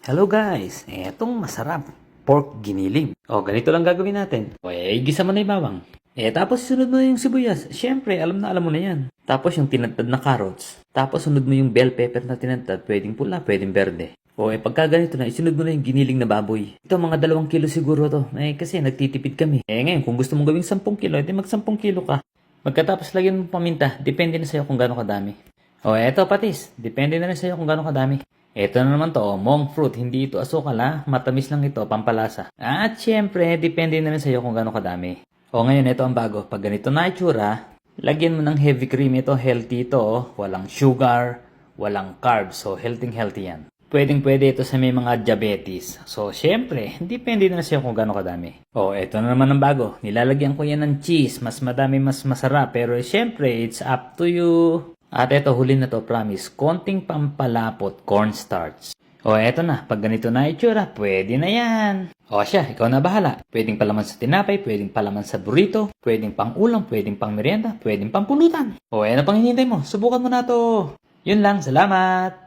Hello guys, etong masarap pork giniling. Ganito lang gagawin natin. Gisa mo na yung bawang. Tapos sunod mo yung sibuyas. Siyempre, alam mo na yan. Tapos yung tinadtad na carrots. Tapos sunod mo yung bell pepper na tinadtad. Pwedeng pula, pwedeng berde. Pagka ganito na, isunod mo na yung giniling na baboy. Ito, mga 2 kilo siguro to. Kasi nagtitipid kami. Ngayon, kung gusto mong gawing 10 kilo, edi mag 10 kilo ka. Magkatapos lagyan mo paminta, depende na sa'yo kung gano'ng kadami. Eto patis, depende na rin sa'yo kung gano'ng kadami. Eto na naman to, monk fruit, hindi ito asukal ha, matamis lang ito, pampalasa. At syempre, depende na rin sa'yo kung gano'ng kadami. Ngayon, ito ang bago, pag ganito na itsura, lagyan mo ng heavy cream, ito healthy ito, walang sugar, walang carbs, so healthy yan. Pwedeng-pwede ito sa may mga diabetes. So, syempre, depende na sa'yo kung gano'ng kadami. Eto na naman ang bago. Nilalagyan ko yan ng cheese. Mas madami, mas masarap. Pero, syempre, it's up to you. At eto, huli na to, promise. Konting pampalapot, cornstarch. Eto na. Pag ganito na itsura, pwede na yan. Siya, ikaw na bahala. Pwedeng palaman sa tinapay, pwedeng palaman sa burrito, pwedeng pang ulam, pwedeng pang merienda, pwedeng pang pulutan. Ano pang hinihintay mo? Subukan mo na to. Yun lang, salamat!